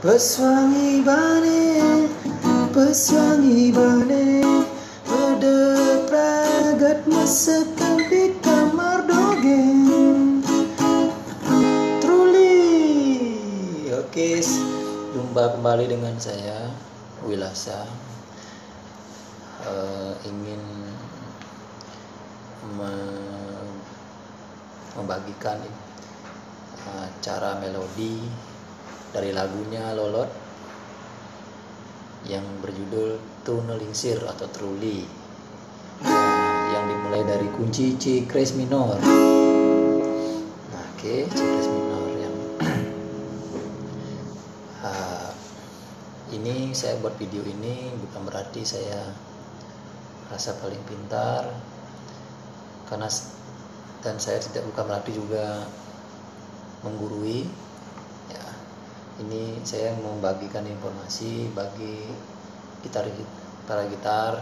Pesuangi bane pada pragat masakan di kamar dogeng truly. Oke, jumpa kembali dengan saya Wilasa. Ingin membagikan cara melodi dari lagunya Lolot yang berjudul Tunelingsir atau Truly, yang dimulai dari kunci C crash minor. Nah, oke, C crash minor yang ini saya buat video ini bukan berarti saya rasa paling pintar, karena dan saya bukan berarti juga menggurui. Ya, ini saya membagikan informasi bagi para gitar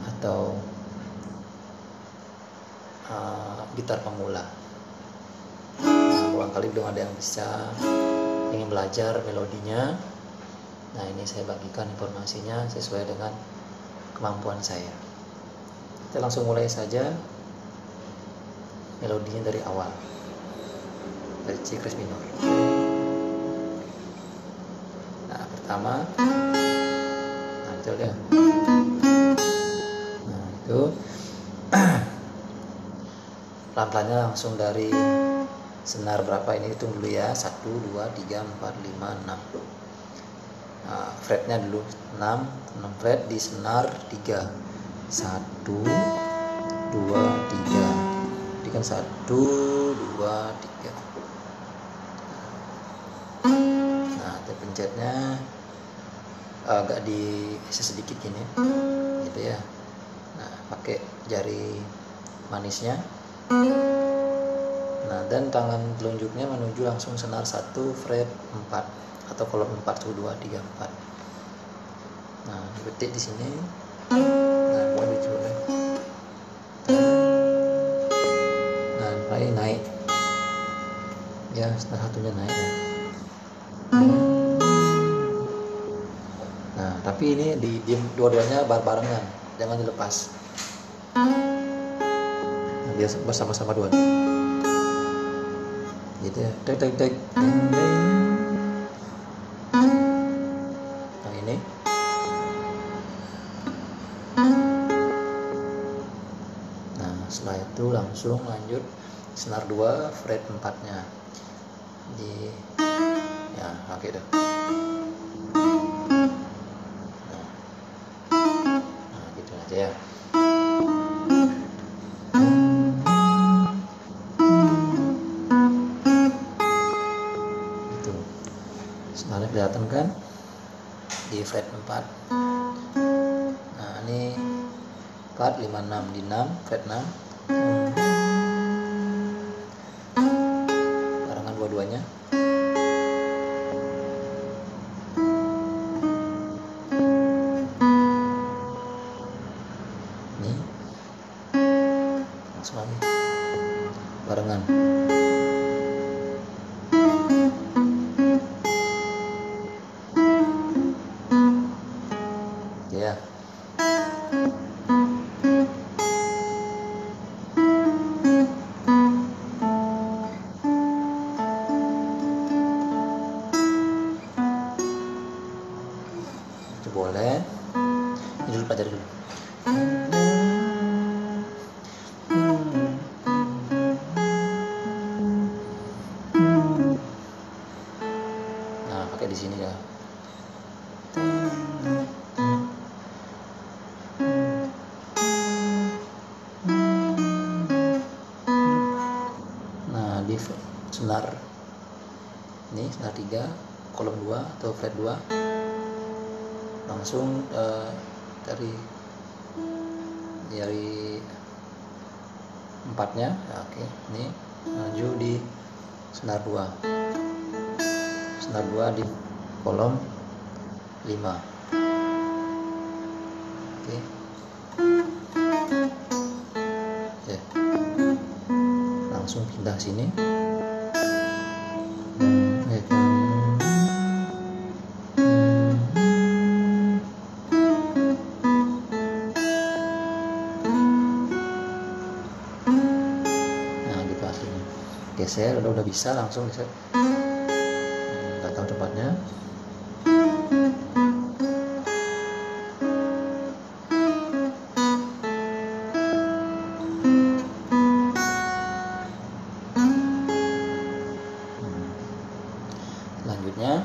atau gitar pemula. Nah, barangkali belum ada yang ingin belajar melodinya. Nah, ini saya bagikan informasinya sesuai dengan kemampuan saya. Kita langsung mulai saja melodinya dari awal, dari C crash minor. Nah, pertama, nah itu ya. Nah, itu pelan-pelannya langsung dari senar berapa ini, hitung dulu ya. 1, 2, 3, 4, 5, 6. Nah, fretnya dulu 6 fret di senar 3. 1, 2, 3. Ini kan 1, 2, 3. Nah, pencetnya agak digeser sedikit gini, gitu ya. Nah, pakai jari manisnya. Nah, dan tangan telunjuknya menuju langsung senar 1 fret 4 atau kolom 4, 1, 2, 3, 4. Nah, dipetik di sini. Nah, mulai dicoba. Nah, mulai naik. Ya, senar satunya naik ya. Nah, tapi ini dua-duanya barengan, jangan dilepas. Nah, biar bersama-sama dua. Gitu ya. Tek. Nah, ini. Nah, setelah itu langsung lanjut senar 2 fret 4-nya. Ya, oke dah. Nah, gitu aja ya. Itu. Senarnya kelihatan kan? Di fret 4. Nah, ini 4, 5, 6 di 6 fret 6. Barengan dua-duanya. Ini langsung lagi barengan. Ya. Itu boleh. Ini dulu pelajari dulu. Nah, pakai di sini ya. Nah, di senar ini senar 3 kolom 2 atau fret 2 langsung dari 4-nya ya, oke. Ini maju di senar 2 di kolom 5. Oke. Ya. Langsung pindah sini. geser, udah bisa langsung geser. Nggak tahu tempatnya. Selanjutnya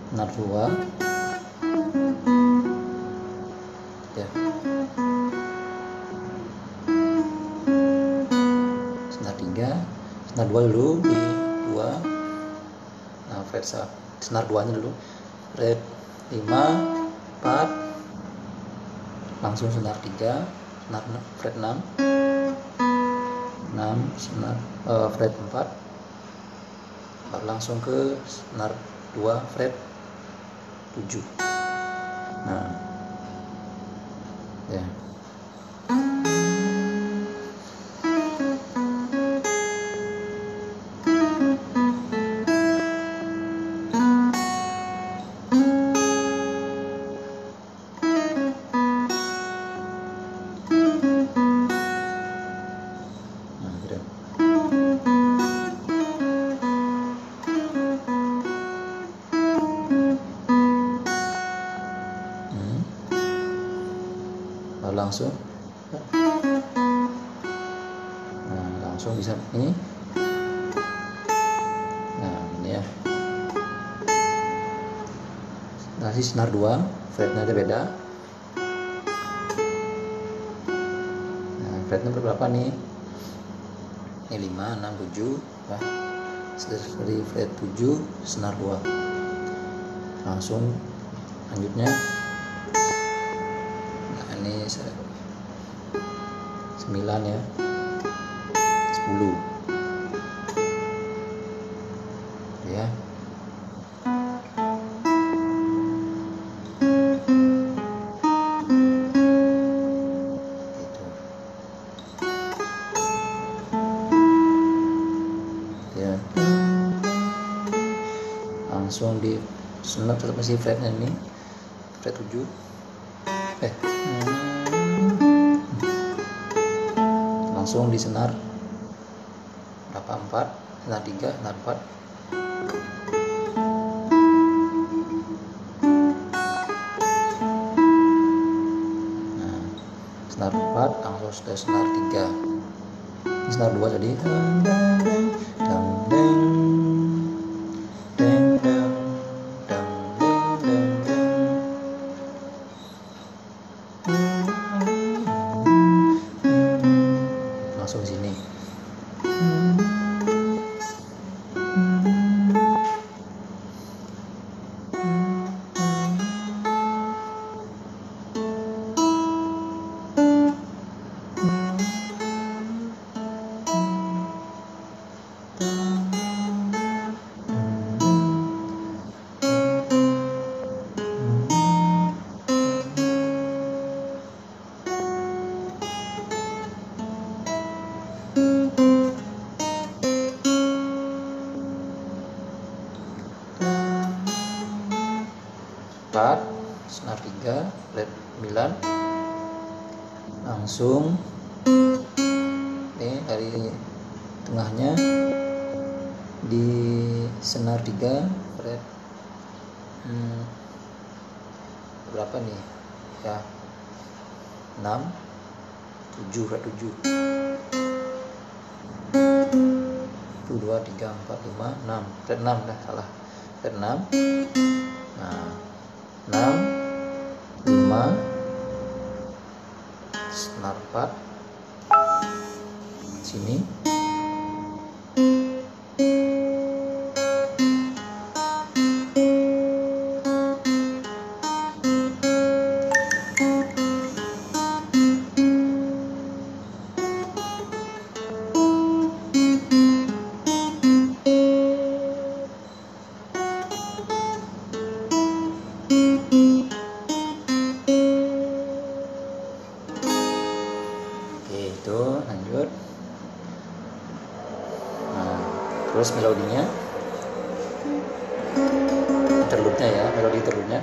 senar 2 ya. Senar 3, senar 2 dulu di 2. Nah, fret senar 2 nya dulu, fret 5, 4, langsung senar 3, senar fret 6, senar fret 4, baru langsung ke senar 2 fret 7. Nah, ya. Langsung langsung bisa ini. Nah, ini ya. Nanti senar 2 fretnya aja beda. Nah, fretnya berapa nih? Ini 5, 6, 7 ya. Dari fret 7 senar 2. Langsung lanjutnya. Ini 9 ya, 10 ya. Gitu. Ya. Langsung di senar tetap masih fretnya ini, fret 7. Langsung di senar berapa? 4, senar 3, senar 4. Nah, senar 4 langsung ke senar 3. Ini senar 2 tadi. Langsung sini. Senar 3 fret 9, langsung ini dari tengahnya di senar 3 fret berapa nih ya, 6, 7 fret 7, 1, 2, 3, 4, 5, 6 fret 6 dah salah, fret 6. Nah, 6, 5, senar 4 sini, itu lanjut. Terus melodinya, interlude-nya ya, melodi interlude-nya.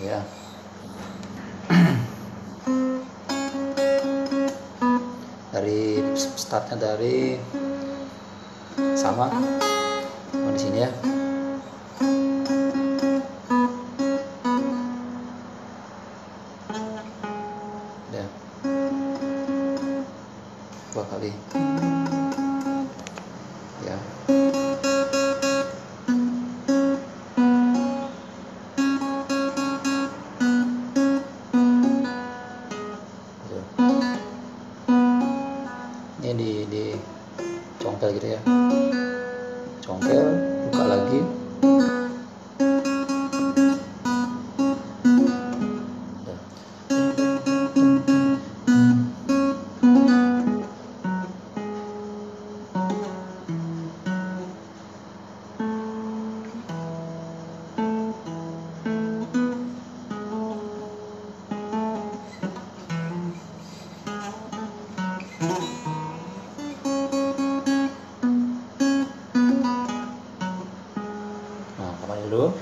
Ya. Dari startnya dari sama di sini ya. Ya. 2 kali. Ya. Ini di congkel gitu ya, congkel, buka lagi. Nah, kembali dulu.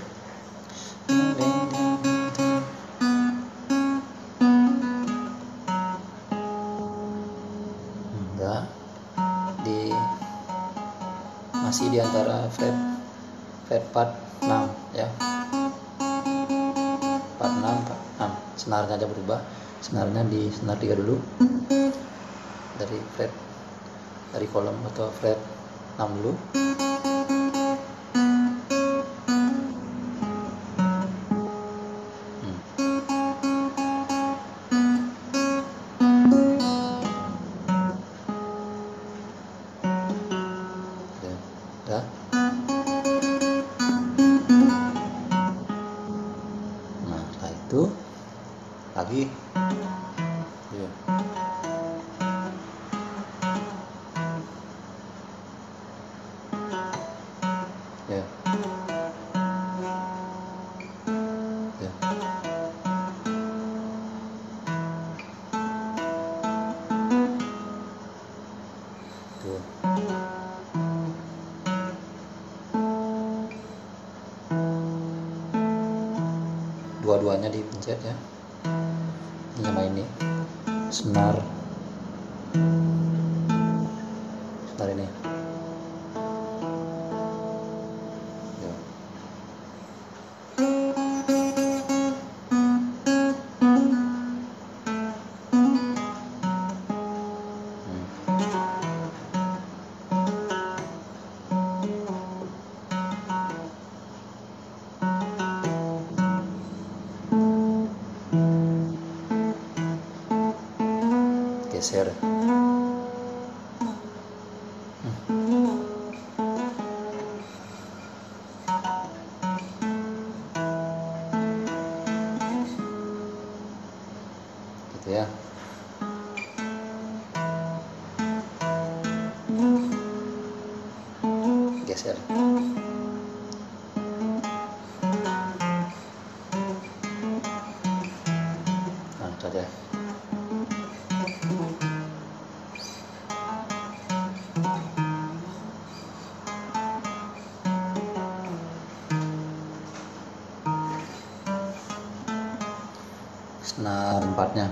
Enggak, masih di antara fret 6 ya, 46, 46. Senarnya aja berubah, senarnya di senar 3 dulu, dari fret, dari kolom atau fret 6 dulu. Udah. Nah, setelah itu lagi ya. Ya. Ya. Tuh. Dua-duanya dipencet ya. Ini sama ini. Senar ini. Ya. Geser. Gitu ya. Geser. Nah, itu aja. Senar 4-nya,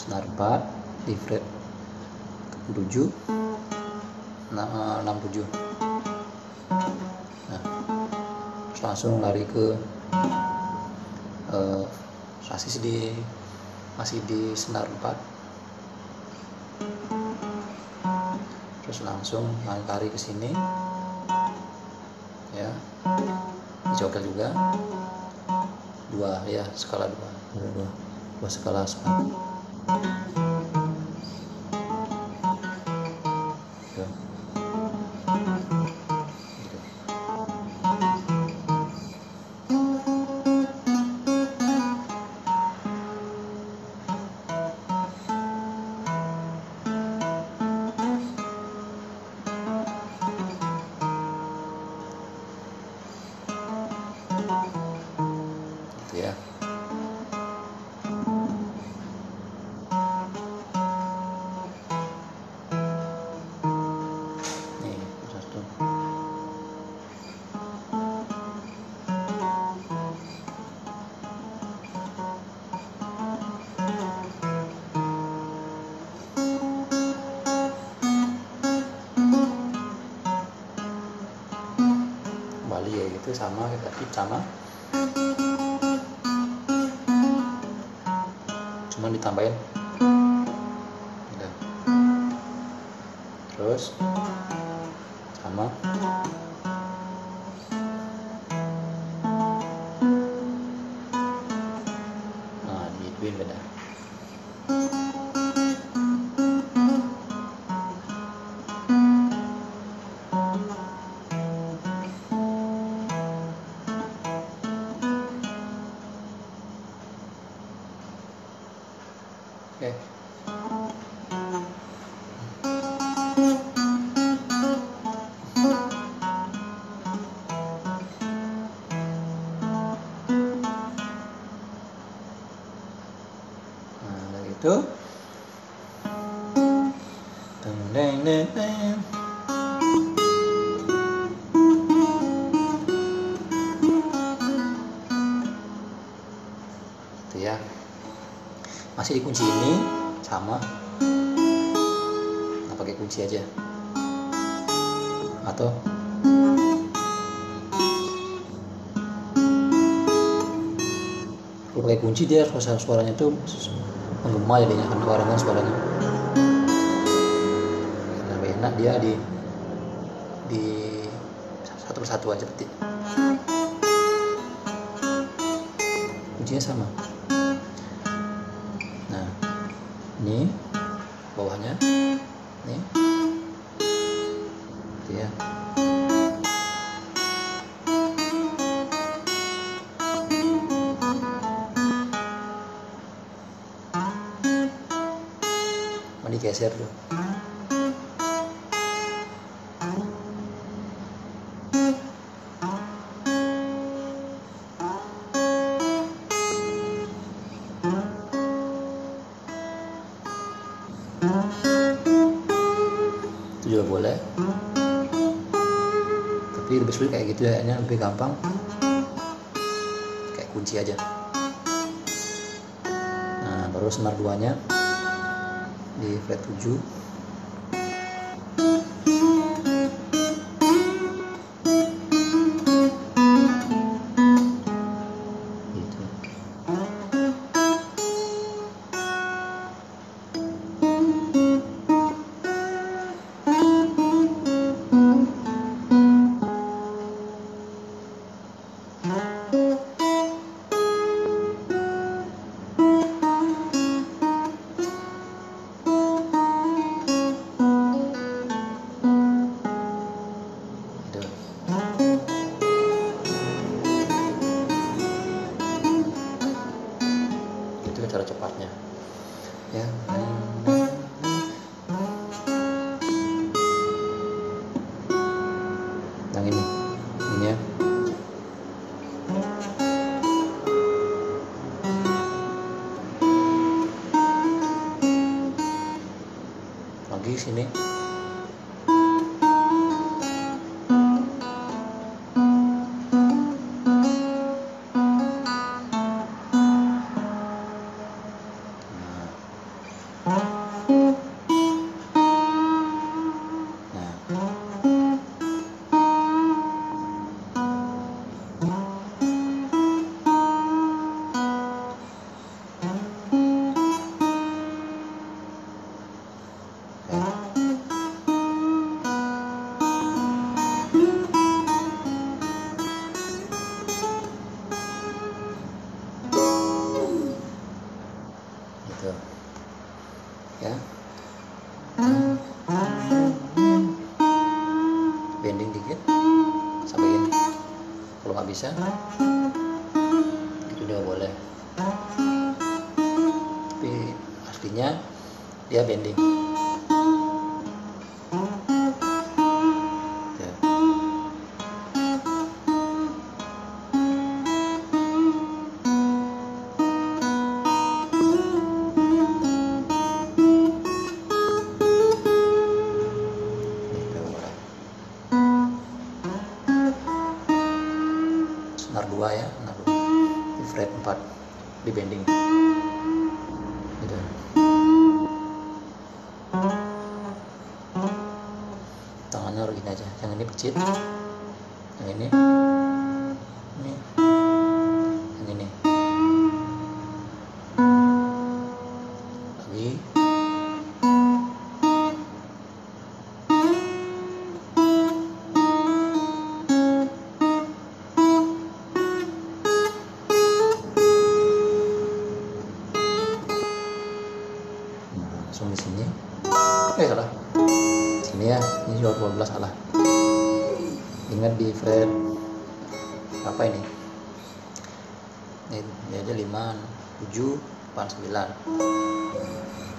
senar 4 di fret 7, 67. Nah, terus langsung lari ke sasis masih di senar 4, terus langsung lari ke sini ya, dicokal juga 2 ya, skala 2 skala senar. Ya. Gitu. kembali ya gitu, sama tadi sama, cuma ditambahin gitu. Terus sama, nah digituin beda. Oke. Nah, dari itu deng deng deng deng. Itu ya. Masih di kunci ini sama, nggak pakai kunci aja, atau kalau pakai kunci dia suaranya tuh menggema jadinya, kan kedengaran suaranya. Lebih enak dia di satu persatu aja petik. Kuncinya sama. Nah, ini bawahnya, nih, itu ya. Mau digeser tuh. Itu juga boleh, tapi lebih sulit kayak gitu ya, lebih gampang kayak kunci aja. Nah, baru senar 2 nya di fret 7. Gitu. Itu cara cepatnya ya. Yang ini ya. Lagi sini. Gitu ya. Bending dikit sampai ini. Kalau nggak bisa itu juga boleh, tapi aslinya dia bending ya. Senar 2 ya, senar 2 di fret 4 di bending gitu. Tangannya harus gini aja, yang ini pecit, Yang ini yang ini lagi. Langsung di sini. Salah. Sini ya. Ini 12 salah. Ingat di fret apa ini? Ini aja 5, 7, 8, 9.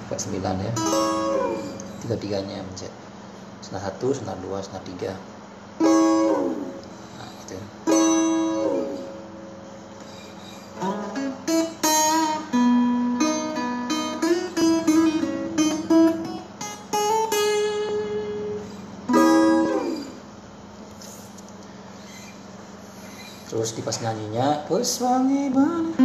Fret 9 ya. Tiga-tiganya mencet. Senar 1, senar 2, senar 3. Nah, gitu. Terus di pas nyanyinya pesangi mana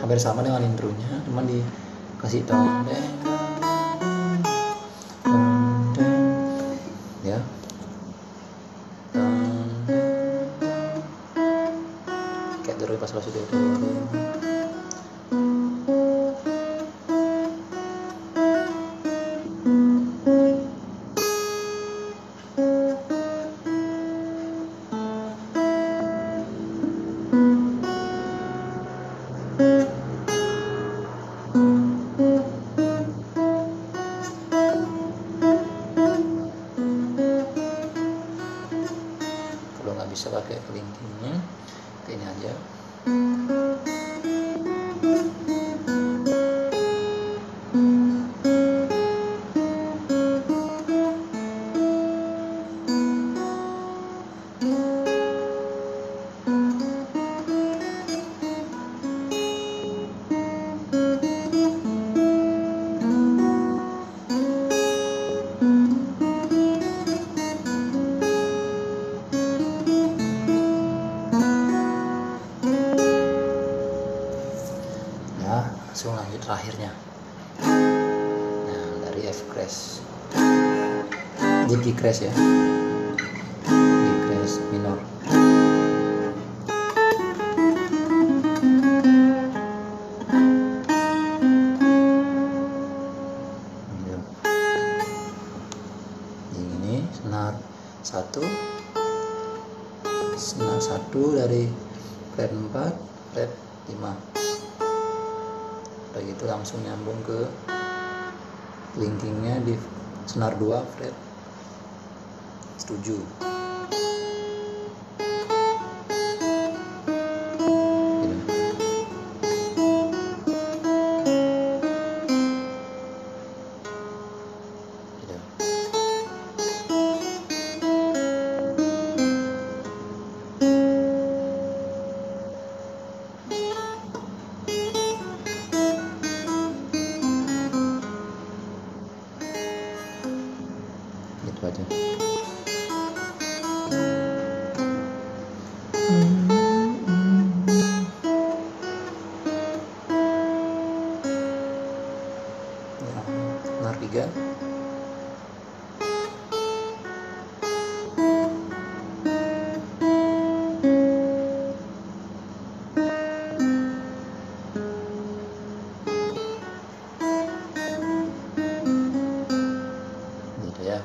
hampir sama dengan intronya, cuman dikasih tone ya, kayak terus pas lo sudah bisa pakai kelingkingnya, ini aja. Langsung lanjut terakhirnya. Nah, dari F crash, G crash ya, G crash minor. Ini senar 1, senar 1 dari fret 4, fret 5. Begitu langsung nyambung ke linkingnya di senar 2 fret 7. Gitu aja. Senar 3. Gitu ya.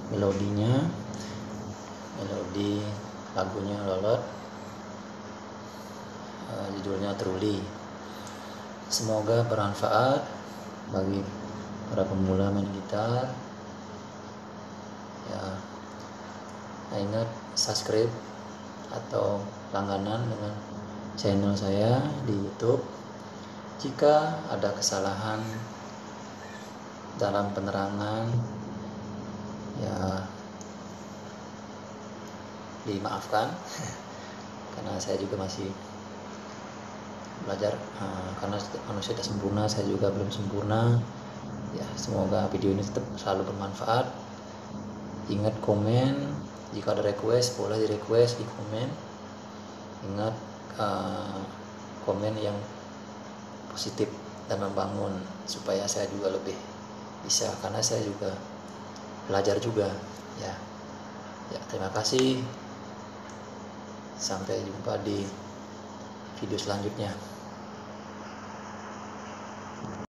melodi lagunya Lolot, judulnya Truly. Semoga bermanfaat bagi para pemula main gitar ya. Ingat subscribe atau langganan dengan channel saya di YouTube. Jika ada kesalahan dalam penerangan ya dimaafkan karena saya juga masih belajar, karena manusia tidak sempurna, saya juga belum sempurna ya. Semoga video ini tetap selalu bermanfaat. Ingat komen, jika ada request boleh di request di komen. Ingat komen yang positif dan membangun supaya saya juga lebih bisa, karena saya juga belajar juga ya. Terima kasih, sampai jumpa di video selanjutnya.